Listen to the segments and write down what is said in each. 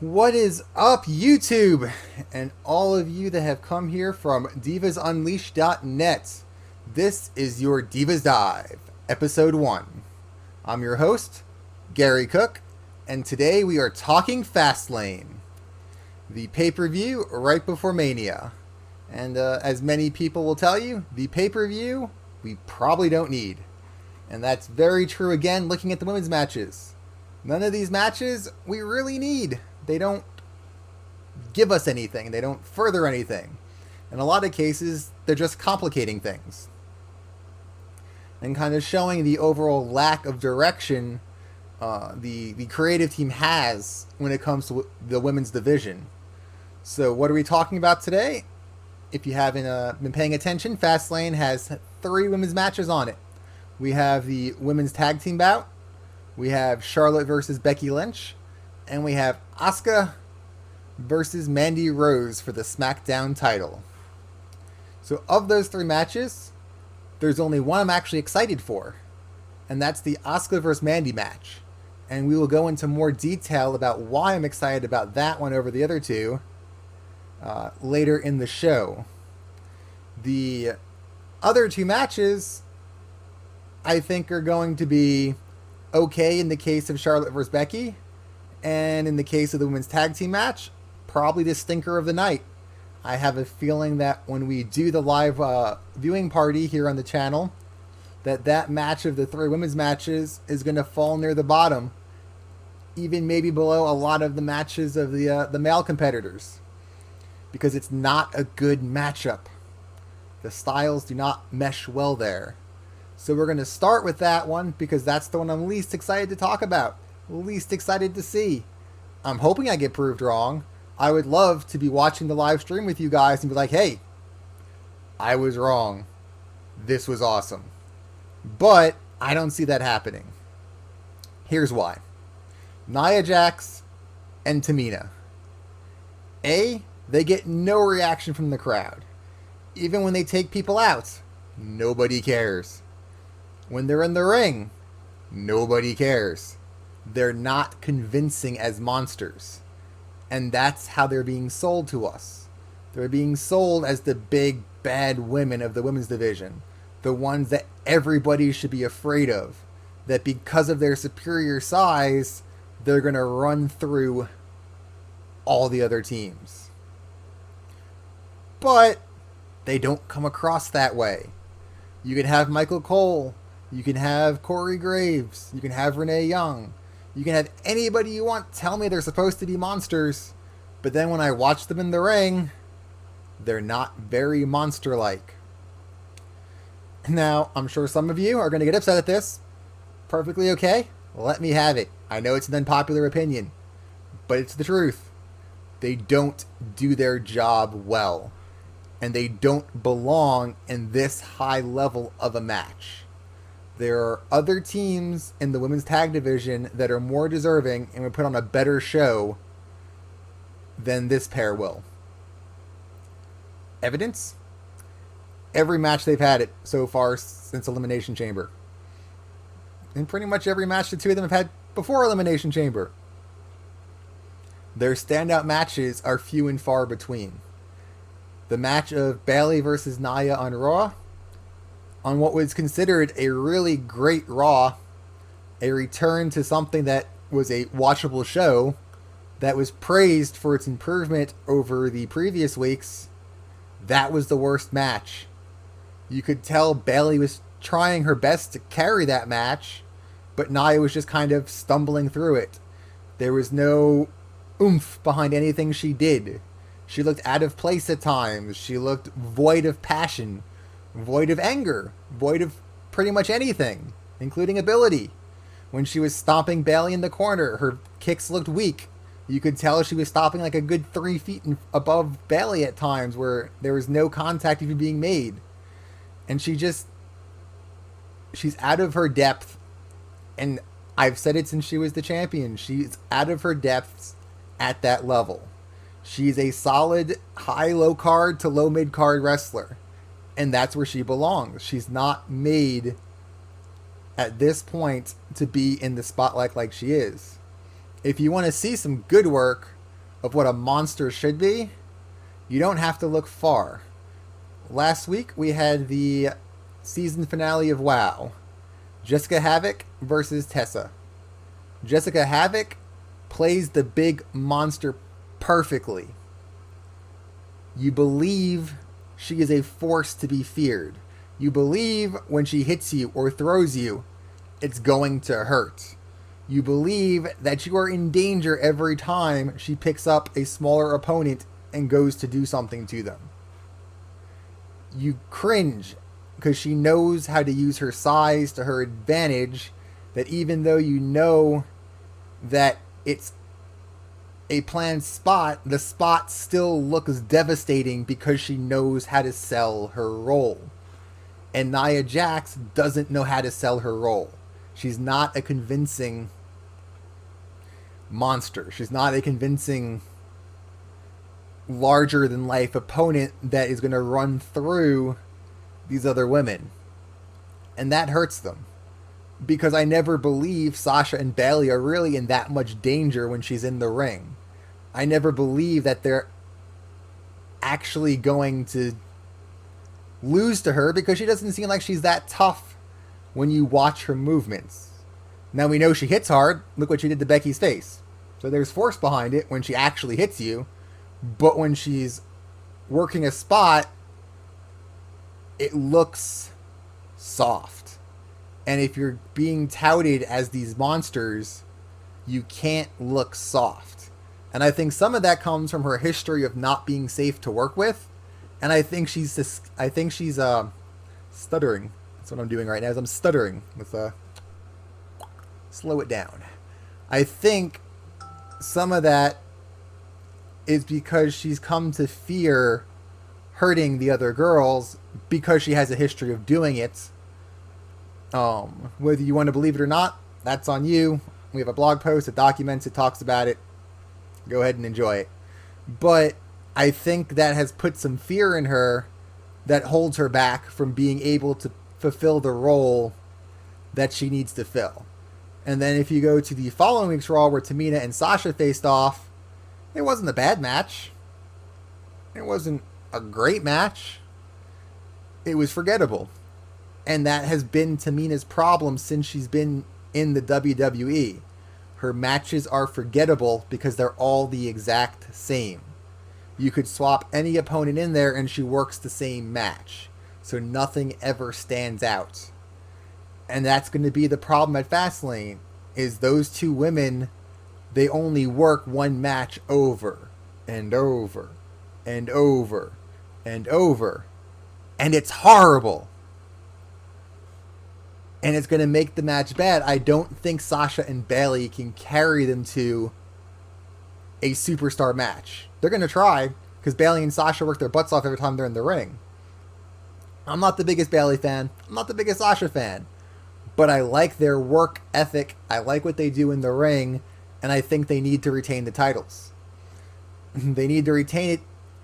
What is up, YouTube? And all of you that have come here from divasunleashed.net. This is your Divas Dive, Episode 1. I'm your host, Gary Cook, and today we are talking Fastlane, the pay-per-view right before Mania. And as many people will tell you, the pay-per-view we probably don't need. And that's very true again looking at the women's matches. None of these matches we really need. They don't give us anything. They don't further anything. In a lot of cases, they're just complicating things. And kind of showing the overall lack of direction the creative team has when it comes to the women's division. So what are we talking about today? If you haven't been paying attention, Fastlane has 3 women's matches on it. We have the women's tag team bout. We have Charlotte versus Becky Lynch. And we have Asuka versus Mandy Rose for the SmackDown title. So of those 3 matches, there's only one I'm actually excited for. And that's the Asuka versus Mandy match. And we will go into more detail about why I'm excited about that one over the other 2 later in the show. The other 2 matches, I think, are going to be okay in the case of Charlotte versus Becky. And in the case of the women's tag team match, probably the stinker of the night. I have a feeling that when we do the live viewing party here on the channel, that match of the 3 women's matches is going to fall near the bottom, even maybe below a lot of the matches of the male competitors, because it's not a good matchup. The styles do not mesh well there. So we're going to start with that one because that's the one I'm least excited to talk about. Least excited to see. I'm hoping I get proved wrong. I would love to be watching the live stream with you guys and be like, hey, I was wrong. This was awesome. But I don't see that happening. Here's why. Nia Jax and Tamina. A, they get no reaction from the crowd. Even when they take people out, nobody cares. When they're in the ring, nobody cares. They're not convincing as monsters. And that's how they're being sold to us. They're being sold as the big bad women of the women's division. The ones that everybody should be afraid of. That because of their superior size, they're going to run through all the other teams. But they don't come across that way. You can have Michael Cole. You can have Corey Graves. You can have Renee Young. You can have anybody you want tell me they're supposed to be monsters, but then when I watch them in the ring, they're not very monster-like. Now, I'm sure some of you are going to get upset at this. Perfectly okay. Let me have it. I know it's an unpopular opinion, but it's the truth. They don't do their job well, and they don't belong in this high level of a match. There are other teams in the women's tag division that are more deserving and would put on a better show than this pair will. Evidence? Every match they've had it so far since Elimination Chamber. And pretty much every match the 2 of them have had before Elimination Chamber. Their standout matches are few and far between. The match of Bayley versus Nia on Raw, on what was considered a really great Raw, a return to something that was a watchable show that was praised for its improvement over the previous weeks, that was the worst match. You could tell Bayley was trying her best to carry that match, but Nia was just kind of stumbling through it. There was no oomph behind anything she did. She looked out of place at times. She looked void of passion. Void of anger, void of pretty much anything, including ability. When she was stomping Bayley in the corner, her kicks looked weak. You could tell she was stopping like a good 3 feet above Bayley at times where there was no contact even being made. And she's out of her depth. And I've said it since she was the champion. She's out of her depths at that level. She's a solid high-low card to low-mid card wrestler. And that's where she belongs. She's not made at this point to be in the spotlight like she is. If you want to see some good work, of what a monster should be, you don't have to look far. Last week we had the season finale of WoW. Jessica Havoc versus Tessa. Jessica Havoc plays the big monster perfectly. You believe she is a force to be feared. You believe when she hits you or throws you, it's going to hurt. You believe that you are in danger every time she picks up a smaller opponent and goes to do something to them. You cringe because she knows how to use her size to her advantage, that even though you know that it's a planned spot, the spot still looks devastating because she knows how to sell her role. And Nia Jax doesn't know how to sell her role. She's not a convincing monster. She's not a convincing larger than life opponent that is going to run through these other women. And that hurts them. Because I never believe Sasha and Bayley are really in that much danger when she's in the ring. I never believe that they're actually going to lose to her because she doesn't seem like she's that tough when you watch her movements. Now we know she hits hard. Look what she did to Becky's face. So there's force behind it when she actually hits you. But when she's working a spot, it looks soft. And if you're being touted as these monsters, you can't look soft. And I think some of that comes from her history of not being safe to work with. And I think she's stuttering. That's what I'm doing right now. Is I'm stuttering with slow it down. I think some of that is because she's come to fear hurting the other girls because she has a history of doing it. Whether you want to believe it or not, that's on you. We have a blog post that documents it, talks about it. Go ahead and enjoy it. But I think that has put some fear in her that holds her back from being able to fulfill the role that she needs to fill. And then if you go to the following week's Raw where Tamina and Sasha faced off, it wasn't a bad match. It wasn't a great match. It was forgettable. And that has been Tamina's problem since she's been in the WWE. Her matches are forgettable because they're all the exact same. You could swap any opponent in there and she works the same match. So nothing ever stands out. And that's going to be the problem at Fastlane, is those two women, they only work one match over and over and over and over. And it's horrible. And it's going to make the match bad. I don't think Sasha and Bayley can carry them to a superstar match. They're going to try, because Bayley and Sasha work their butts off every time they're in the ring. I'm not the biggest Bayley fan. I'm not the biggest Sasha fan. But I like their work ethic. I like what they do in the ring. And I think they need to retain the titles. They need to retain it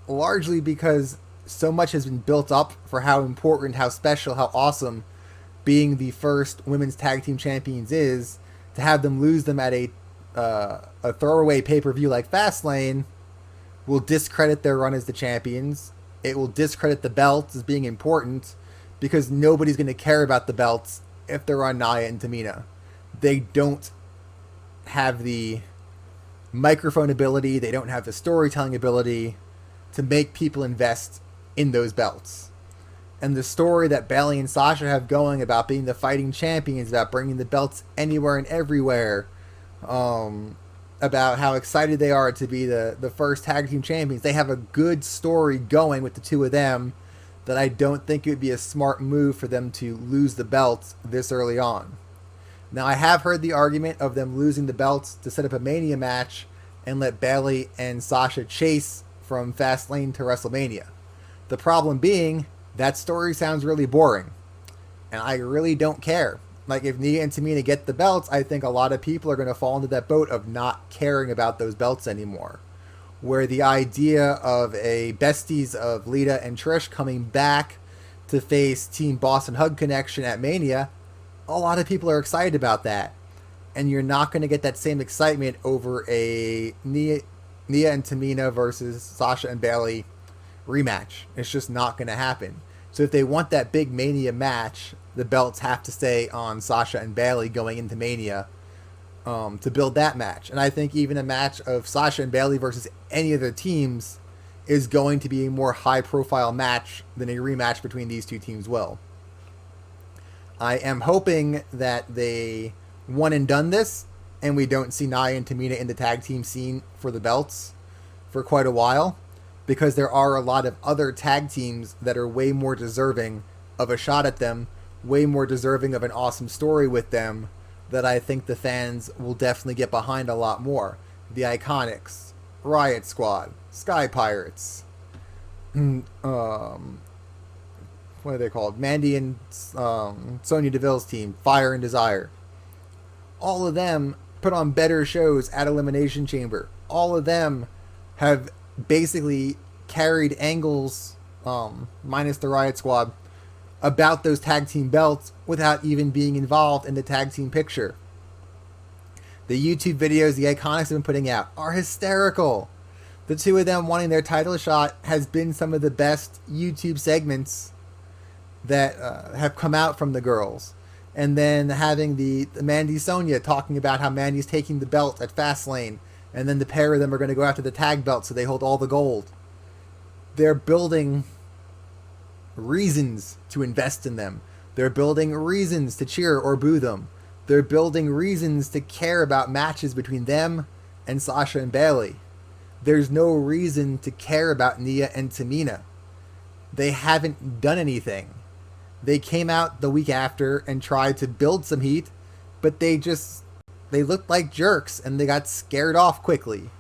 largely because so much has been built up for how important, how special, how awesome being the first women's tag team champions is. To have them lose them at a throwaway pay-per-view like Fastlane will discredit their run as the champions. It will discredit the belts as being important because nobody's going to care about the belts if they're on Nia and Tamina. They don't have the microphone ability, they don't have the storytelling ability to make people invest in those belts. And the story that Bayley and Sasha have going about being the fighting champions, about bringing the belts anywhere and everywhere, about how excited they are to be the first tag team champions. They have a good story going with the two of them that I don't think it would be a smart move for them to lose the belts this early on. Now, I have heard the argument of them losing the belts to set up a Mania match and let Bayley and Sasha chase from Fastlane to WrestleMania. The problem being, that story sounds really boring. And I really don't care. Like, if Nia and Tamina get the belts, I think a lot of people are going to fall into that boat of not caring about those belts anymore. Where the idea of a besties of Lita and Trish coming back to face Team Boston Hug Connection at Mania, a lot of people are excited about that. And you're not going to get that same excitement over a Nia Nia and Tamina versus Sasha and Bayley rematch. It's just not going to happen. So if they want that big Mania match, the belts have to stay on Sasha and Bayley going into Mania to build that match. And I think even a match of Sasha and Bayley versus any of the teams is going to be a more high-profile match than a rematch between these two teams will. I am hoping that they one and done this, and we don't see Nia and Tamina in the tag team scene for the belts for quite a while, because there are a lot of other tag teams that are way more deserving of a shot at them, way more deserving of an awesome story with them, that I think the fans will definitely get behind a lot more. The Iconics, Riot Squad, Sky Pirates, what are they called? Mandy and Sonya Deville's team, Fire and Desire. All of them put on better shows at Elimination Chamber. All of them have basically carried angles, minus the Riot Squad, about those tag team belts without even being involved in the tag team picture. The YouTube videos the Iconics have been putting out are hysterical. The two of them wanting their title shot has been some of the best YouTube segments that have come out from the girls. And then having the Mandy Sonya talking about how Mandy's taking the belt at Fastlane, and then the pair of them are going to go after the tag belt so they hold all the gold. They're building reasons to invest in them. They're building reasons to cheer or boo them. They're building reasons to care about matches between them and Sasha and Bayley. There's no reason to care about Nia and Tamina. They haven't done anything. They came out the week after and tried to build some heat, but they looked like jerks and they got scared off quickly.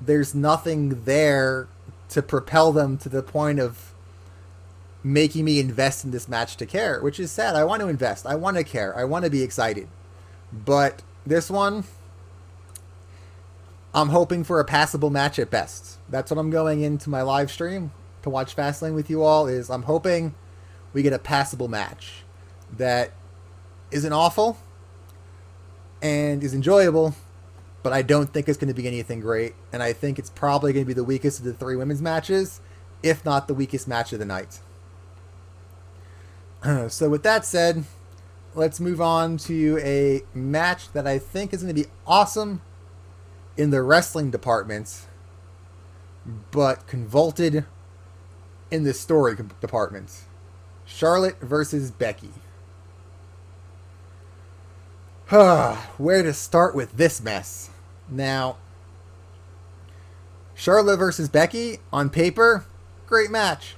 There's nothing there to propel them to the point of making me invest in this match to care, which is sad. I want to invest. I want to care. I want to be excited. But this one, I'm hoping for a passable match at best. That's what I'm going into my live stream to watch Fastlane with you all, is I'm hoping we get a passable match that isn't awful and is enjoyable, but I don't think it's going to be anything great. And I think it's probably going to be the weakest of the three women's matches, if not the weakest match of the night. So with that said, let's move on to a match that I think is going to be awesome in the wrestling department, but convoluted in the story department. Charlotte versus Becky. Where to start with this mess? Now, Charlotte versus Becky, on paper, great match.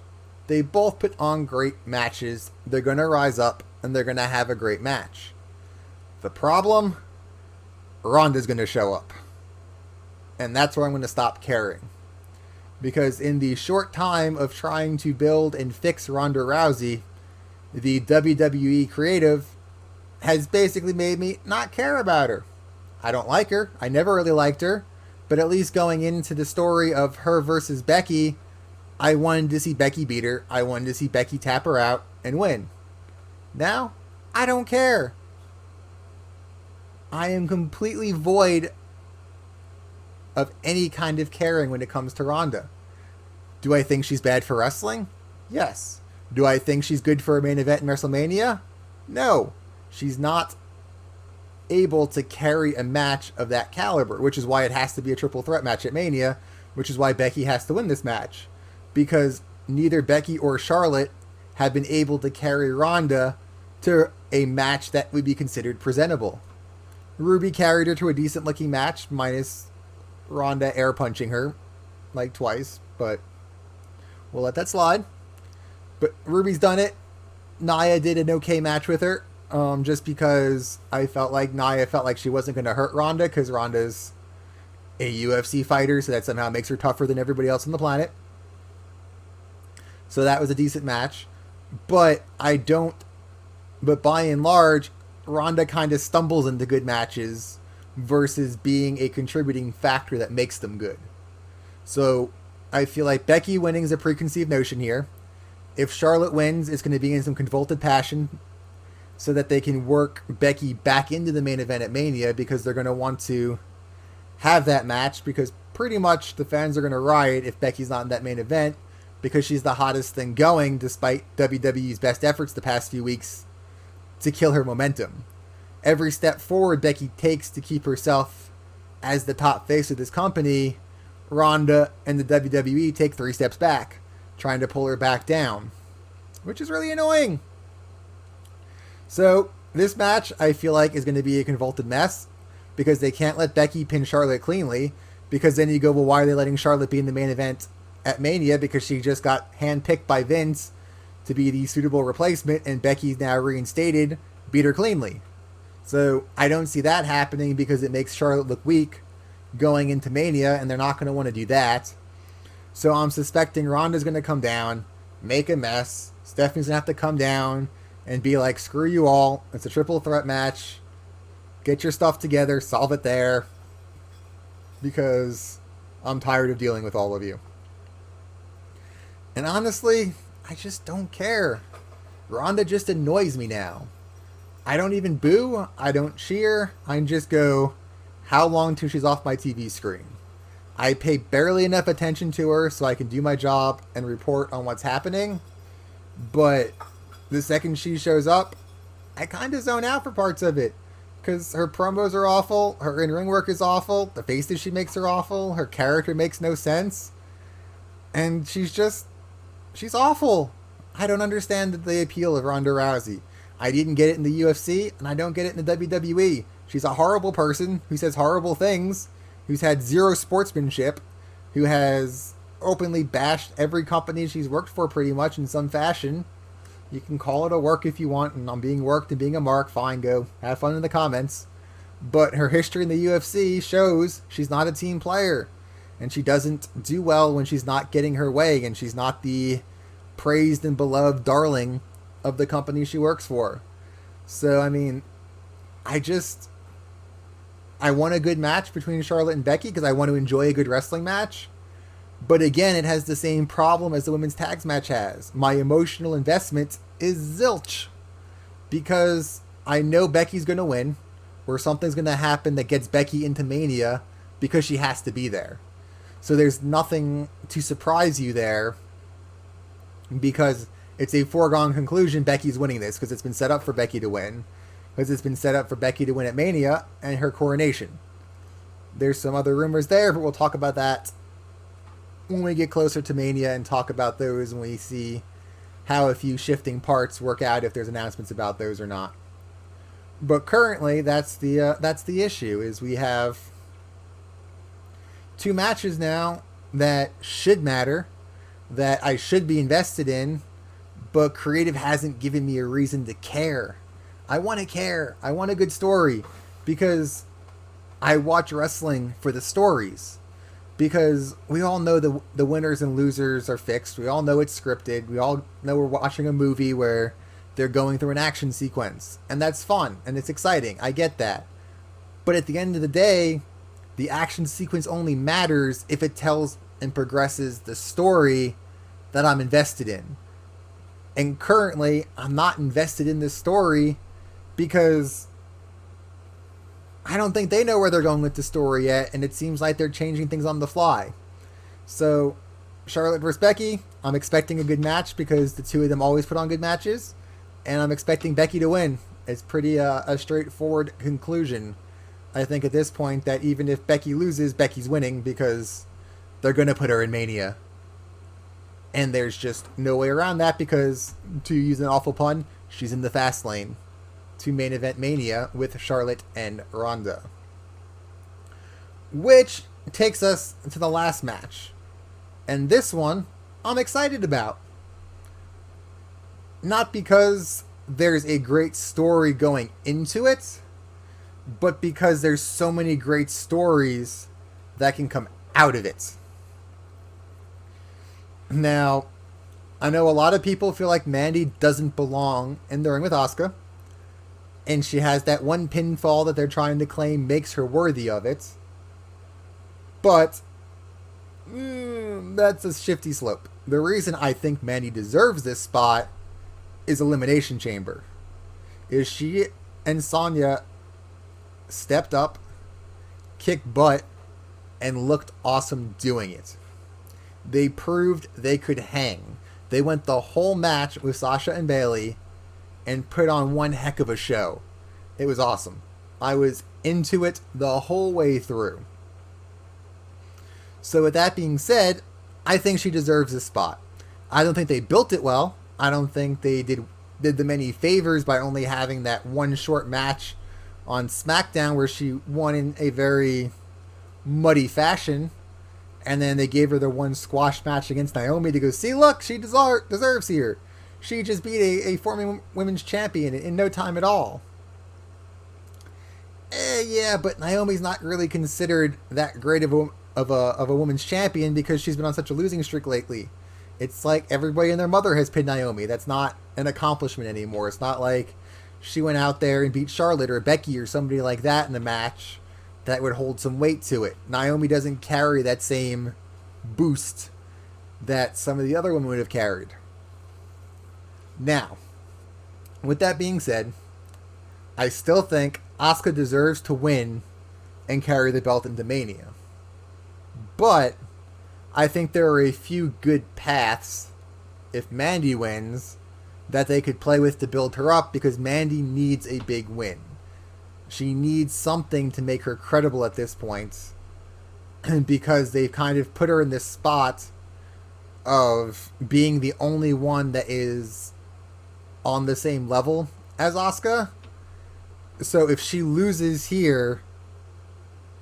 They both put on great matches. They're going to rise up, and they're going to have a great match. The problem? Ronda's going to show up. And that's where I'm going to stop caring. Because in the short time of trying to build and fix Ronda Rousey, the WWE creative has basically made me not care about her. I don't like her. I never really liked her. But at least going into the story of her versus Becky, I wanted to see Becky beat her. I wanted to see Becky tap her out and win. Now, I don't care. I am completely void of any kind of caring when it comes to Ronda. Do I think she's bad for wrestling? Yes. Do I think she's good for a main event in WrestleMania? No. She's not able to carry a match of that caliber, which is why it has to be a triple threat match at Mania, which is why Becky has to win this match. Because neither Becky or Charlotte have been able to carry Ronda to a match that would be considered presentable. Ruby carried her to a decent looking match, minus Ronda air punching her like twice, but we'll let that slide. But Ruby's done it. Nia did an okay match with her, just because I felt like Nia felt like she wasn't going to hurt Ronda, because Ronda's a UFC fighter, so that somehow makes her tougher than everybody else on the planet. So that was a decent match. But by and large, Ronda kind of stumbles into good matches versus being a contributing factor that makes them good. So I feel like Becky winning is a preconceived notion here. If Charlotte wins, it's going to be in some convoluted passion so that they can work Becky back into the main event at Mania, because they're going to want to have that match, because pretty much the fans are going to riot if Becky's not in that main event because she's the hottest thing going despite WWE's best efforts the past few weeks to kill her momentum. Every step forward Becky takes to keep herself as the top face of this company, Ronda and the WWE take 3 steps back, trying to pull her back down, which is really annoying. So this match, I feel like, is going to be a convoluted mess because they can't let Becky pin Charlotte cleanly, because then you go, well, why are they letting Charlotte be in the main event at Mania? Because she just got handpicked by Vince to be the suitable replacement, and Becky's now reinstated, beat her cleanly. So I don't see that happening because it makes Charlotte look weak going into Mania, and they're not going to want to do that. So I'm suspecting Ronda's going to come down, make a mess. Stephanie's going to have to come down and be like, screw you all. It's a triple threat match. Get your stuff together. Solve it there. Because I'm tired of dealing with all of you. And honestly, I just don't care. Ronda just annoys me now. I don't even boo. I don't cheer. I just go, how long till she's off my TV screen? I pay barely enough attention to her so I can do my job and report on what's happening. But the second she shows up, I kind of zone out for parts of it. Because her promos are awful, her in-ring work is awful, the faces she makes are awful, her character makes no sense. And she's awful. I don't understand the appeal of Ronda Rousey. I didn't get it in the UFC, and I don't get it in the WWE. She's a horrible person who says horrible things, who's had zero sportsmanship, who has openly bashed every company she's worked for pretty much in some fashion. You can call it a work if you want, and I'm being worked and being a mark, fine, go have fun in the comments. But her history in the UFC shows she's not a team player, and she doesn't do well when she's not getting her way, and she's not the praised and beloved darling of the company she works for. So, I mean, I want a good match between Charlotte and Becky because I want to enjoy a good wrestling match. But again, it has the same problem as the women's tags match has. My emotional investment is zilch. Because I know Becky's going to win, or something's going to happen that gets Becky into Mania because she has to be there. So there's nothing to surprise you there because it's a foregone conclusion Becky's winning this because it's been set up for Becky to win. Because it's been set up for Becky to win at Mania and her coronation. There's some other rumors there, but we'll talk about that when we get closer to Mania and talk about those when we see how a few shifting parts work out, if there's announcements about those or not. But currently, that's the issue, is we have 2 matches now that should matter, that I should be invested in, but creative hasn't given me a reason to care. I want to care. I want a good story because I watch wrestling for the stories. Because we all know the winners and losers are fixed. We all know it's scripted. We all know we're watching a movie where they're going through an action sequence. And that's fun. And it's exciting. I get that. But at the end of the day, the action sequence only matters if it tells and progresses the story that I'm invested in. And currently, I'm not invested in this story because I don't think they know where they're going with the story yet, and it seems like they're changing things on the fly. So, Charlotte versus Becky, I'm expecting a good match because the two of them always put on good matches, and I'm expecting Becky to win. It's pretty a straightforward conclusion, I think, at this point, that even if Becky loses, Becky's winning because they're going to put her in Mania. And there's just no way around that because, to use an awful pun, she's in the Fastlane to main event Mania with Charlotte and Ronda. Which takes us to the last match. And this one, I'm excited about. Not because there's a great story going into it, but because there's so many great stories that can come out of it. Now, I know a lot of people feel like Mandy doesn't belong in the ring with Asuka. And she has that one pinfall that they're trying to claim makes her worthy of it. But that's a shifty slope. The reason I think Mandy deserves this spot is Elimination Chamber. Is she and Sonya stepped up, kicked butt, and looked awesome doing it. They proved they could hang. They went the whole match with Sasha and Bayley and put on one heck of a show. It was awesome. I was into it the whole way through. So with that being said, I think she deserves a spot. I don't think they built it well. I don't think they did them any favors by only having that one short match on SmackDown where she won in a very muddy fashion. And then they gave her the one squash match against Naomi to go, see, look, she deserves here. She just beat a former women's champion in no time at all. Yeah, but Naomi's not really considered that great of a women's champion because she's been on such a losing streak lately. It's like everybody and their mother has pinned Naomi. That's not an accomplishment anymore. It's not like she went out there and beat Charlotte or Becky or somebody like that in the match that would hold some weight to it. Naomi doesn't carry that same boost that some of the other women would have carried. Now, with that being said, I still think Asuka deserves to win and carry the belt into Mania. But I think there are a few good paths, if Mandy wins, that they could play with to build her up because Mandy needs a big win. She needs something to make her credible at this point because they've kind of put her in this spot of being the only one that is on the same level as Asuka. So if she loses here,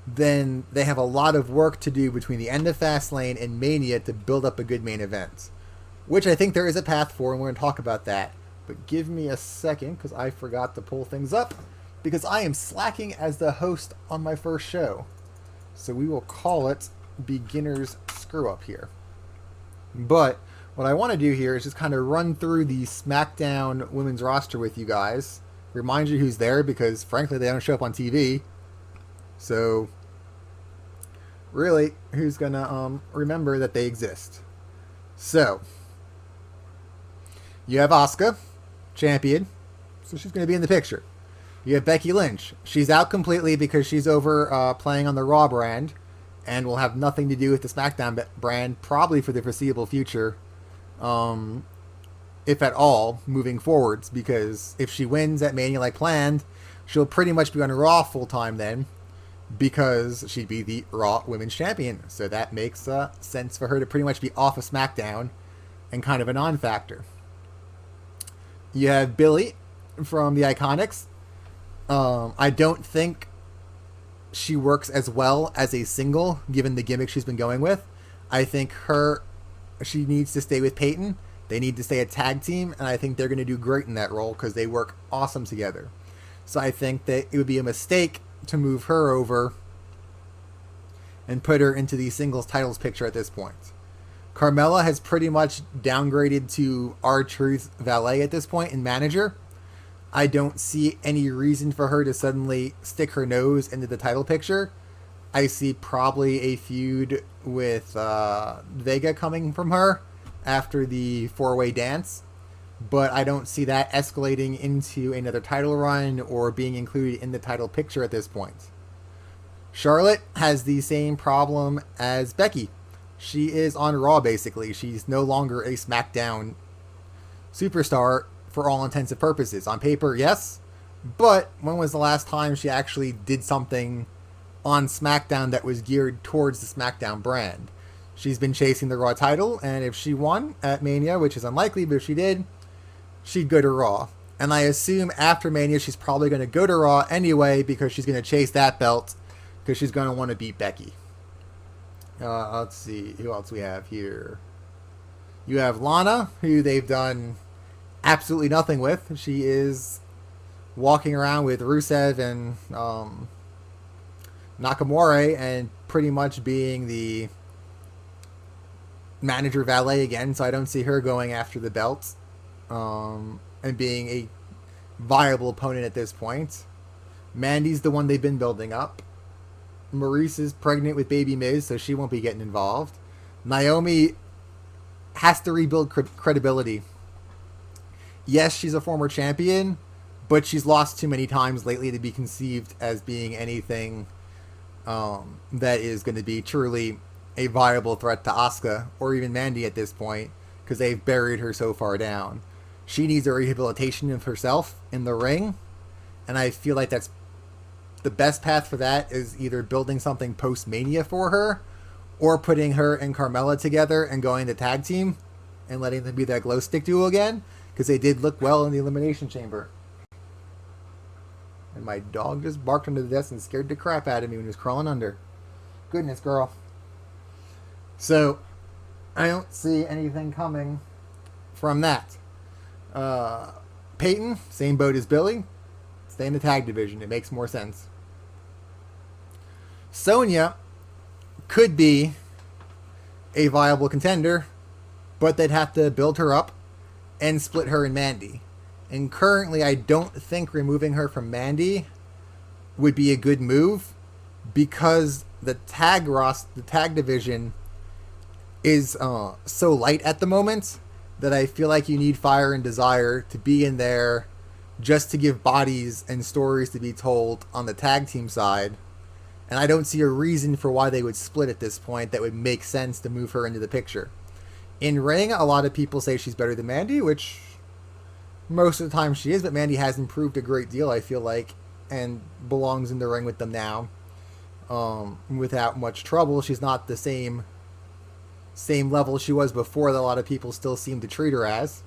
then they have a lot of work to do between the end of Fastlane and Mania to build up a good main event, which I think there is a path for, and we're going to talk about that. But give me a second because I forgot to pull things up because I am slacking as the host on my first show. So we will call it beginner's screw up here. But what I want to do here is just kind of run through the SmackDown women's roster with you guys. Remind you who's there because, frankly, they don't show up on TV. So, really, who's going to remember that they exist? So, you have Asuka, champion. So she's going to be in the picture. You have Becky Lynch. She's out completely because she's over playing on the Raw brand and will have nothing to do with the SmackDown brand probably for the foreseeable future. If at all, moving forwards, because if she wins at Mania like planned, she'll pretty much be on Raw full-time then, because she'd be the Raw Women's Champion. So that makes sense for her to pretty much be off of SmackDown and kind of a non-factor. You have Billy from the Iconics. I don't think she works as well as a single, given the gimmick she's been going with. I think she needs to stay with Peyton. They need to stay a tag team, and I think they're going to do great in that role because they work awesome together. So I think that it would be a mistake to move her over and put her into the singles titles picture at this point. Carmella has pretty much downgraded to R-Truth's valet at this point and manager. I don't see any reason for her to suddenly stick her nose into the title picture. I see probably a feud with Vega coming from her after the four-way dance, but I don't see that escalating into another title run or being included in the title picture at this point. Charlotte has the same problem as Becky. She is on Raw, basically. She's no longer a SmackDown superstar for all intents and purposes. On paper, yes, but when was the last time she actually did something on SmackDown that was geared towards the SmackDown brand? She's been chasing the Raw title, and if she won at Mania, which is unlikely, but if she did, she'd go to Raw. And I assume after Mania, she's probably going to go to Raw anyway because she's going to chase that belt because she's going to want to beat Becky. Let's see, who else we have here? You have Lana, who they've done absolutely nothing with. She is walking around with Rusev and Nakamura and pretty much being the manager valet again, so I don't see her going after the belt and being a viable opponent at this point. Mandy's the one they've been building up. Maurice is pregnant with baby Miz, so she won't be getting involved. Naomi has to rebuild credibility. Yes, she's a former champion, but she's lost too many times lately to be conceived as being anything that is going to be truly a viable threat to Asuka or even Mandy at this point, because they've buried her so far down. She needs a rehabilitation of herself in the ring, and I feel like that's the best path for that is either building something post-Mania for her, or putting her and Carmella together and going to tag team and letting them be that glow stick duo again, because they did look well in the Elimination Chamber. And my dog just barked under the desk and scared the crap out of me when he was crawling under. Goodness, girl. So, I don't see anything coming from that. Peyton, same boat as Billy. Stay in the tag division. It makes more sense. Sonya could be a viable contender, but they'd have to build her up and split her and Mandy. And currently, I don't think removing her from Mandy would be a good move, because the tag division is so light at the moment that I feel like you need Fire and Desire to be in there just to give bodies and stories to be told on the tag team side. And I don't see a reason for why they would split at this point that would make sense to move her into the picture. In ring, a lot of people say she's better than Mandy, which most of the time she is, but Mandy has improved a great deal, I feel like, and belongs in the ring with them now without much trouble. She's not the same level she was before that a lot of people still seem to treat her as.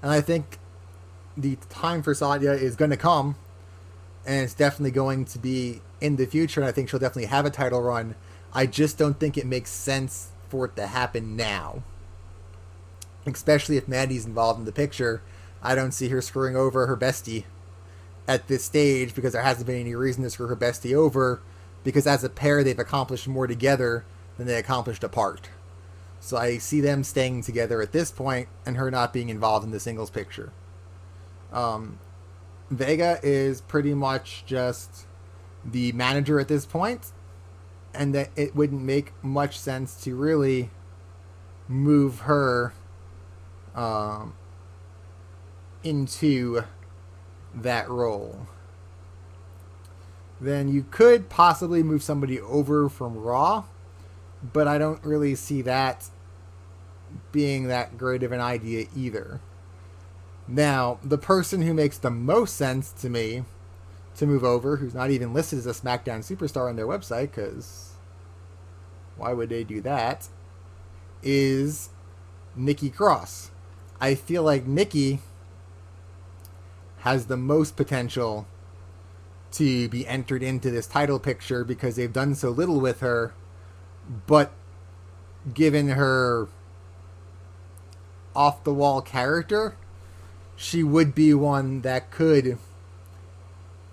And I think the time for Sonya is going to come, and it's definitely going to be in the future, and I think she'll definitely have a title run. I just don't think it makes sense for it to happen now, especially if Mandy's involved in the picture. I don't see her screwing over her bestie at this stage, because there hasn't been any reason to screw her bestie over, because as a pair they've accomplished more together than they accomplished apart. So I see them staying together at this point and her not being involved in the singles picture. Vega is pretty much just the manager at this point, and that it wouldn't make much sense to really move her into that role. Then you could possibly move somebody over from Raw, but I don't really see that being that great of an idea either. Now, the person who makes the most sense to me to move over, who's not even listed as a SmackDown superstar on their website, because why would they do that, is Nikki Cross. I feel like Nikki has the most potential to be entered into this title picture, because they've done so little with her, but given her off-the-wall character, she would be one that could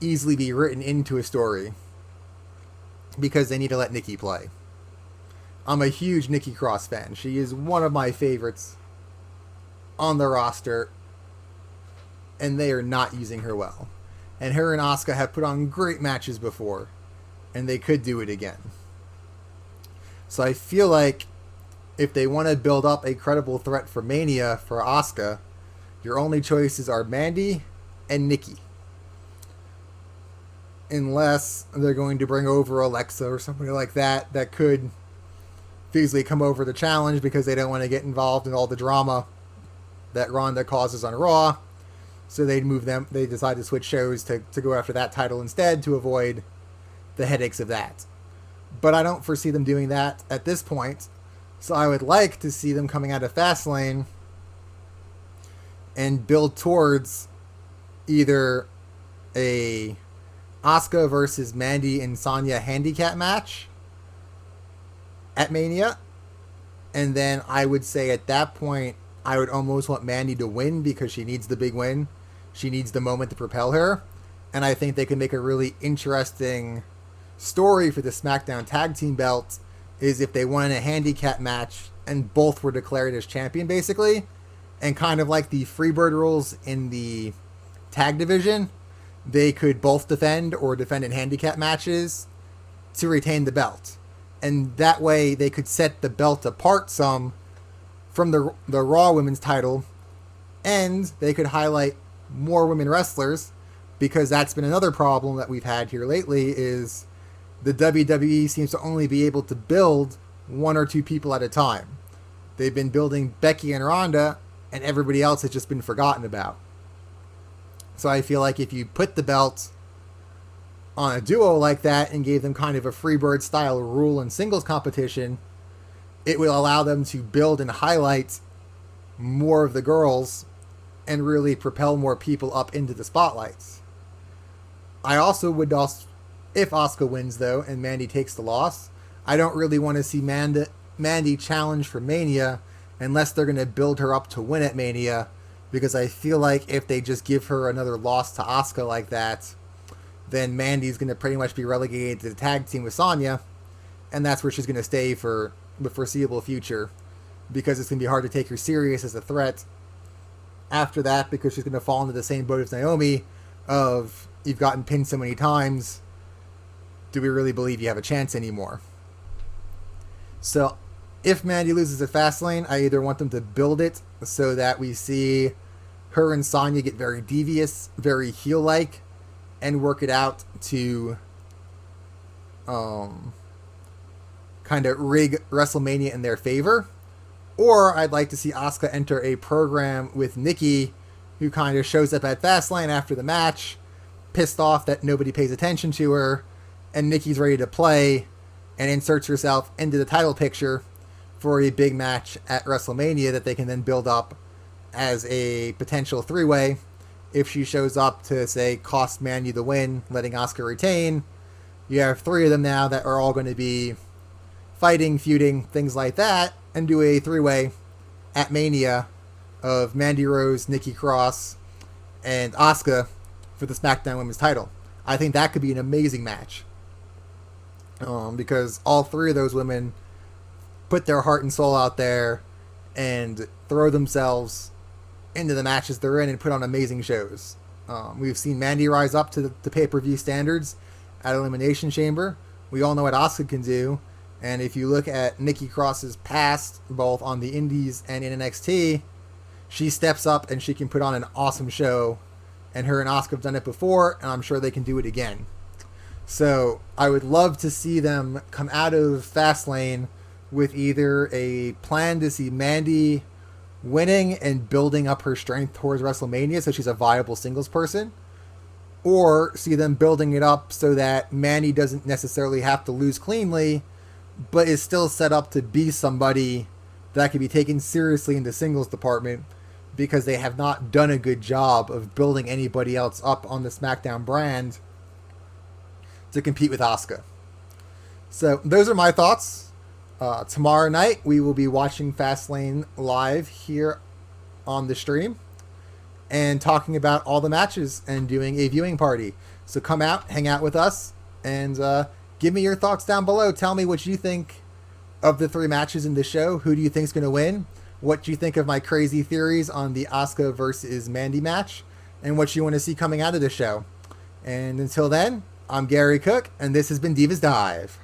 easily be written into a story, because they need to let Nikki play. I'm a huge Nikki Cross fan. She is one of my favorites on the roster, and they are not using her well. And her and Asuka have put on great matches before, and they could do it again. So I feel like if they want to build up a credible threat for Mania for Asuka, your only choices are Mandy and Nikki. Unless they're going to bring over Alexa or somebody like that could feasibly come over the challenge, because they don't want to get involved in all the drama that Ronda causes on Raw. So they'd move them. They decide to switch shows to go after that title instead, to avoid the headaches of that. But I don't foresee them doing that at this point. So I would like to see them coming out of Fastlane and build towards either a Asuka versus Mandy and Sonya handicap match at Mania. And then I would say at that point, I would almost want Mandy to win, because she needs the big win. She needs the moment to propel her. And I think they can make a really interesting story for the SmackDown Tag Team belt, is if they won a handicap match and both were declared as champion, basically. And kind of like the Freebird rules in the tag division, they could both defend or defend in handicap matches to retain the belt. And that way they could set the belt apart some from the Raw Women's title, and they could highlight more women wrestlers, because that's been another problem that we've had here lately, is the WWE seems to only be able to build one or two people at a time. They've been building Becky and Ronda, and everybody else has just been forgotten about. So I feel like if you put the belt on a duo like that and gave them kind of a Freebird style rule and singles competition, it will allow them to build and highlight more of the girls and really propel more people up into the spotlights. I also would if Asuka wins though and Mandy takes the loss, I don't really want to see Mandy challenge for Mania unless they're going to build her up to win at Mania, because I feel like if they just give her another loss to Asuka like that, then Mandy's going to pretty much be relegated to the tag team with Sonya, and that's where she's going to stay for the foreseeable future, because it's going to be hard to take her serious as a threat after that, because she's going to fall into the same boat as Naomi of, you've gotten pinned so many times, do we really believe you have a chance anymore? So if Mandy loses at Fastlane, I either want them to build it so that we see her and Sonya get very devious, very heel-like, and work it out to kind of rig WrestleMania in their favor. Or I'd like to see Asuka enter a program with Nikki, who kind of shows up at Fastlane after the match, pissed off that nobody pays attention to her, and Nikki's ready to play, and inserts herself into the title picture for a big match at WrestleMania that they can then build up as a potential three-way. If she shows up to, say, cost Mandy the win, letting Asuka retain, you have three of them now that are all going to be fighting, feuding, things like that, and do a three-way at Mania of Mandy Rose, Nikki Cross, and Asuka for the SmackDown Women's title. I think that could be an amazing match. Because all three of those women put their heart and soul out there and throw themselves into the matches they're in and put on amazing shows. We've seen Mandy rise up to the pay-per-view standards at Elimination Chamber. We all know what Asuka can do. And if you look at Nikki Cross's past, both on the Indies and in NXT, she steps up and she can put on an awesome show. And her and Asuka have done it before, and I'm sure they can do it again. So I would love to see them come out of Fastlane with either a plan to see Mandy winning and building up her strength towards WrestleMania so she's a viable singles person, or see them building it up so that Mandy doesn't necessarily have to lose cleanly, but is still set up to be somebody that can be taken seriously in the singles department, because they have not done a good job of building anybody else up on the SmackDown brand to compete with Asuka. So those are my thoughts. Tomorrow night we will be watching Fastlane live here on the stream and talking about all the matches and doing a viewing party. So come out, hang out with us, and give me your thoughts down below. Tell me what you think of the three matches in the show. Who do you think is going to win? What do you think of my crazy theories on the Asuka versus Mandy match? And what you want to see coming out of the show. And until then, I'm Gary Cook, and this has been Divas Dive.